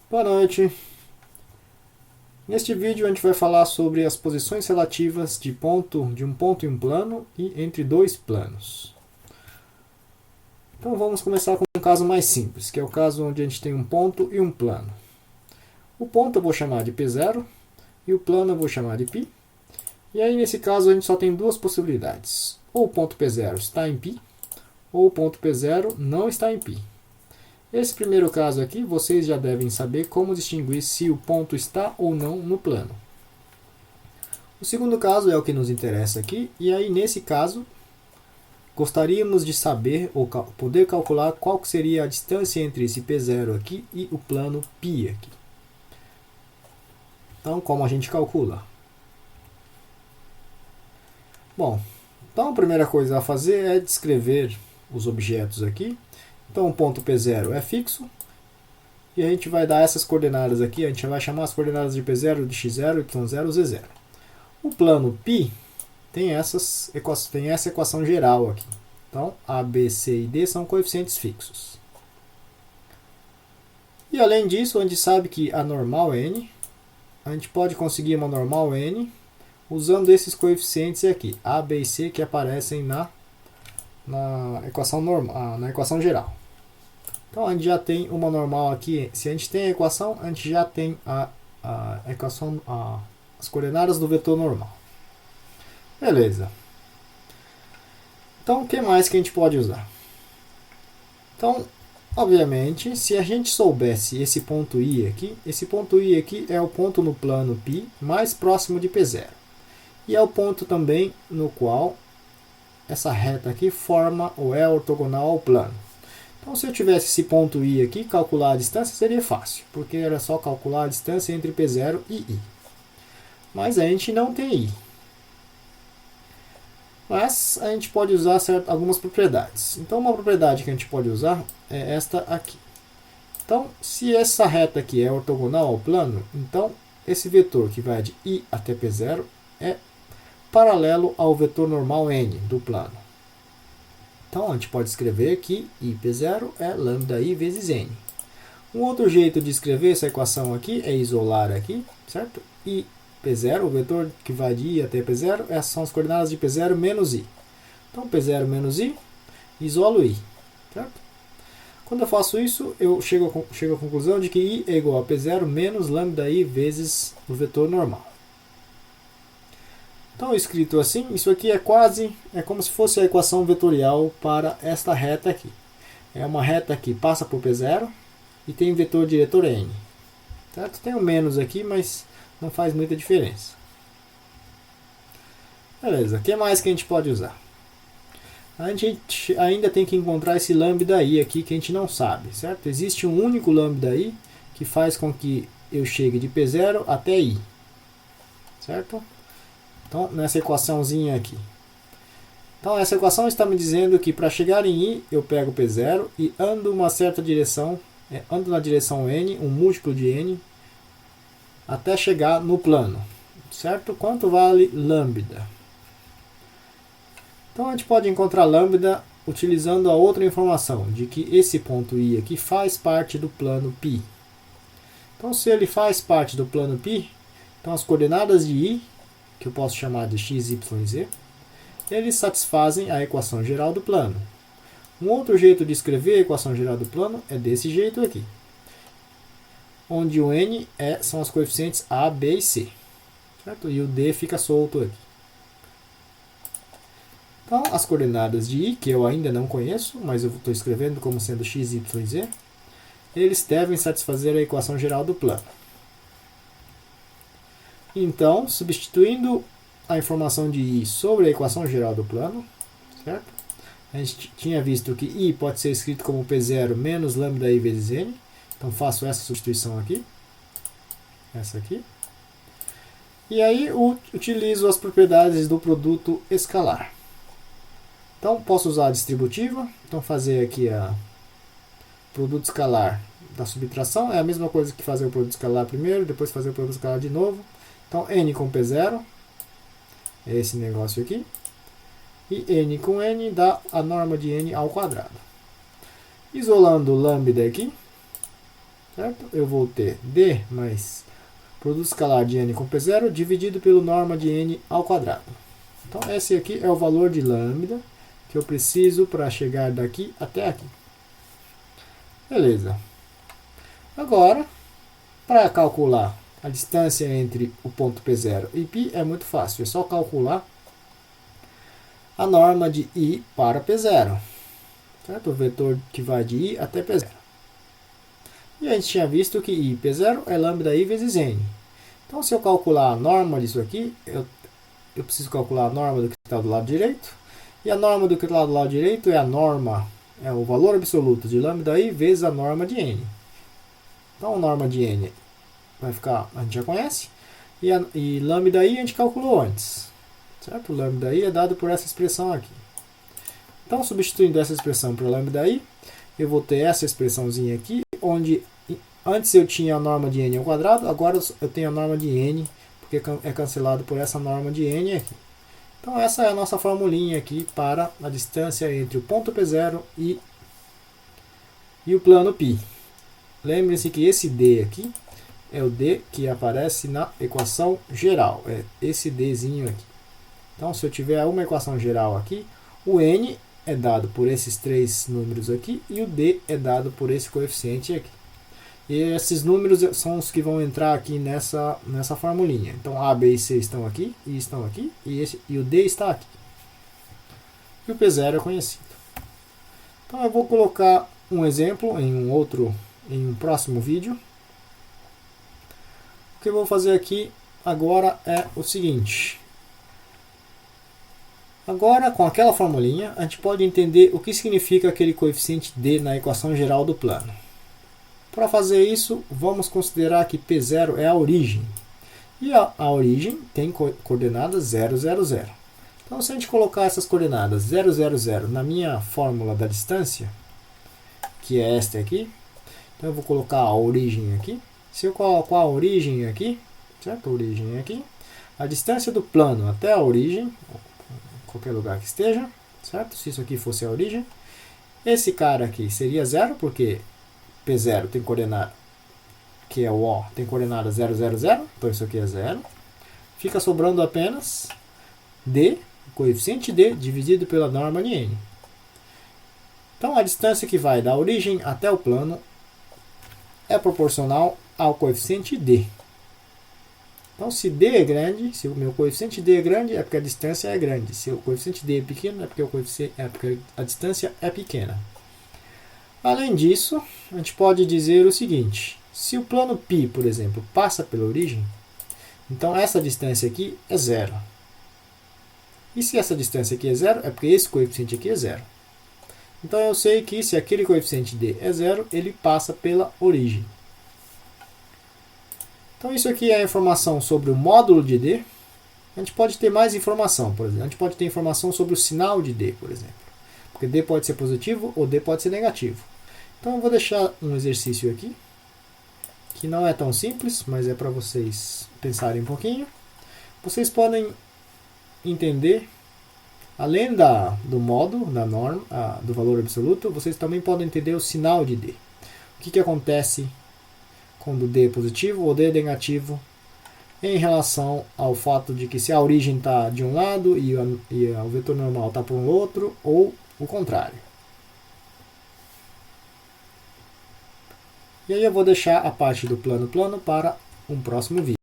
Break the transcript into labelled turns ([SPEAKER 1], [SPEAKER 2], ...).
[SPEAKER 1] Boa noite. Neste vídeo a gente vai falar sobre as posições relativas de um ponto em um plano e entre dois planos. Então vamos começar com um caso mais simples, que é o caso onde a gente tem um ponto e um plano. O ponto eu vou chamar de P0 e o plano eu vou chamar de π. E aí nesse caso a gente só tem duas possibilidades. Ou o ponto P0 está em π, ou o ponto P0 não está em π. Esse primeiro caso aqui, vocês já devem saber como distinguir se o ponto está ou não no plano. O segundo caso é o que nos interessa aqui, e aí nesse caso, gostaríamos de saber ou poder calcular qual seria a distância entre esse P0 aqui e o plano π aqui. Então, como a gente calcula? Bom, então a primeira coisa a fazer é descrever os objetos aqui. Então o ponto P0 é fixo, e a gente vai dar essas coordenadas aqui, a gente vai chamar as coordenadas de P0 de x0, y0, z0. O plano π tem essa equação geral aqui. Então A, B, C e D são coeficientes fixos. E além disso, a gente sabe que a normal n, a gente pode conseguir uma normal n usando esses coeficientes aqui, A, B e C, que aparecem na equação geral. Então a gente já tem uma normal aqui. Se a gente tem a equação, a gente já tem as coordenadas do vetor normal. Beleza. Então o que mais que a gente pode usar? Então, obviamente, se a gente soubesse esse ponto I aqui, esse ponto I aqui é o ponto no plano π mais próximo de P0. E é o ponto também no qual essa reta aqui forma ou é ortogonal ao plano. Então, se eu tivesse esse ponto I aqui, calcular a distância seria fácil, porque era só calcular a distância entre P0 e I. Mas a gente não tem I. Mas a gente pode usar algumas propriedades. Então, uma propriedade que a gente pode usar é esta aqui. Então, se essa reta aqui é ortogonal ao plano, então esse vetor que vai de I até P0 é paralelo ao vetor normal n do plano. Então, a gente pode escrever que IP0 é lambda I vezes n. Um outro jeito de escrever essa equação aqui é isolar aqui, certo? I P0, o vetor que vai de I até P0, essas são as coordenadas de P0 menos I. Então, P0 menos I, isolo I, certo? Quando eu faço isso, eu chego à conclusão de que I é igual a P0 menos lambda I vezes o vetor normal. Então, escrito assim, isso aqui é como se fosse a equação vetorial para esta reta aqui. É uma reta que passa por P0 e tem vetor diretor n. Certo? Tem um menos aqui, mas não faz muita diferença. Beleza, o que mais que a gente pode usar? A gente ainda tem que encontrar esse lambda I aqui que a gente não sabe, certo? Existe um único lambda I que faz com que eu chegue de P0 até I, certo? Então, nessa equaçãozinha aqui. Então, essa equação está me dizendo que para chegar em I, eu pego P0 e ando uma certa direção, ando na direção n, um múltiplo de n, até chegar no plano. Certo? Quanto vale lambda? Então, a gente pode encontrar lambda utilizando a outra informação, de que esse ponto I aqui faz parte do plano π. Então, se ele faz parte do plano π, então as coordenadas de I, que eu posso chamar de x, y e z, eles satisfazem a equação geral do plano. Um outro jeito de escrever a equação geral do plano é desse jeito aqui, onde o n são os coeficientes a, b e c, certo? E o d fica solto aqui. Então, as coordenadas de I, que eu ainda não conheço, mas eu estou escrevendo como sendo x, y e z, eles devem satisfazer a equação geral do plano. Então, substituindo a informação de I sobre a equação geral do plano, certo? A gente tinha visto que I pode ser escrito como P0 menos lambda I vezes n. Então, faço essa substituição aqui. Essa aqui. E aí, utilizo as propriedades do produto escalar. Então, posso usar a distributiva. Então, fazer aqui a produto escalar da subtração. É a mesma coisa que fazer o produto escalar primeiro, depois fazer o produto escalar de novo. Então, n com P0 é esse negócio aqui. E n com n dá a norma de n ao quadrado. Isolando o lambda aqui, certo? Eu vou ter D mais produto escalar de n com P0 dividido pelo norma de n ao quadrado. Então esse aqui é o valor de lambda que eu preciso para chegar daqui até aqui. Beleza. Agora, para calcular a distância entre o ponto P0 e π é muito fácil. É só calcular a norma de I para P0. Certo? O vetor que vai de I até P0. E a gente tinha visto que I P0 é lambda I vezes N. Então, se eu calcular a norma disso aqui, eu preciso calcular a norma do que está do lado direito. E a norma do que está do lado direito é a norma, é o valor absoluto de lambda I vezes a norma de N. Então, a norma de N vai ficar, a gente já conhece. E lambda I a gente calculou antes. Certo? Lambda I é dado por essa expressão aqui. Então, substituindo essa expressão por lambda I, eu vou ter essa expressãozinha aqui, onde antes eu tinha a norma de n ao quadrado, agora eu tenho a norma de n, porque é cancelado por essa norma de n aqui. Então essa é a nossa formulinha aqui para a distância entre o ponto P0 e o plano π. Lembre-se que esse D aqui é o D que aparece na equação geral, é esse Dzinho aqui. Então se eu tiver uma equação geral aqui, o n é dado por esses três números aqui e o D é dado por esse coeficiente aqui. E esses números são os que vão entrar aqui nessa formulinha. Então A, B e C estão aqui, e o D está aqui. E o P0 é conhecido. Então eu vou colocar um exemplo em um próximo vídeo. O que eu vou fazer aqui agora é o seguinte. Agora, com aquela formulinha, a gente pode entender o que significa aquele coeficiente D na equação geral do plano. Para fazer isso, vamos considerar que P0 é a origem. E a origem tem coordenadas 0, 0, 0. Então, se a gente colocar essas coordenadas 0, 0, 0 na minha fórmula da distância, que é esta aqui, então eu vou colocar a origem aqui. Se eu colocar a origem aqui, certo? A origem aqui, a distância do plano até a origem, qualquer lugar que esteja, certo? Se isso aqui fosse a origem, esse cara aqui seria 0, porque P0 tem coordenada, que é o O, tem coordenada 0, 0, 0, então isso aqui é 0. Fica sobrando apenas D, o coeficiente D, dividido pela norma de N. Então a distância que vai da origem até o plano é proporcional ao coeficiente D. Então se D é grande, se o meu coeficiente D é grande, é porque a distância é grande. Se o coeficiente D é pequeno, é porque a distância é pequena. Além disso, a gente pode dizer o seguinte: se o plano π, por exemplo, passa pela origem, então essa distância aqui é 0. E se essa distância aqui é 0, é porque esse coeficiente aqui é 0. Então eu sei que se aquele coeficiente D é 0, ele passa pela origem. Então isso aqui é a informação sobre o módulo de D. A gente pode ter mais informação, por exemplo. A gente pode ter informação sobre o sinal de D, por exemplo. Porque D pode ser positivo ou D pode ser negativo. Então eu vou deixar um exercício aqui, que não é tão simples, mas é para vocês pensarem um pouquinho. Vocês podem entender, além do modo, da norma, do valor absoluto, vocês também podem entender o sinal de D. O que acontece quando D é positivo ou D é negativo em relação ao fato de que se a origem está de um lado e o vetor normal está para um outro, ou o contrário. E aí eu vou deixar a parte do plano para um próximo vídeo.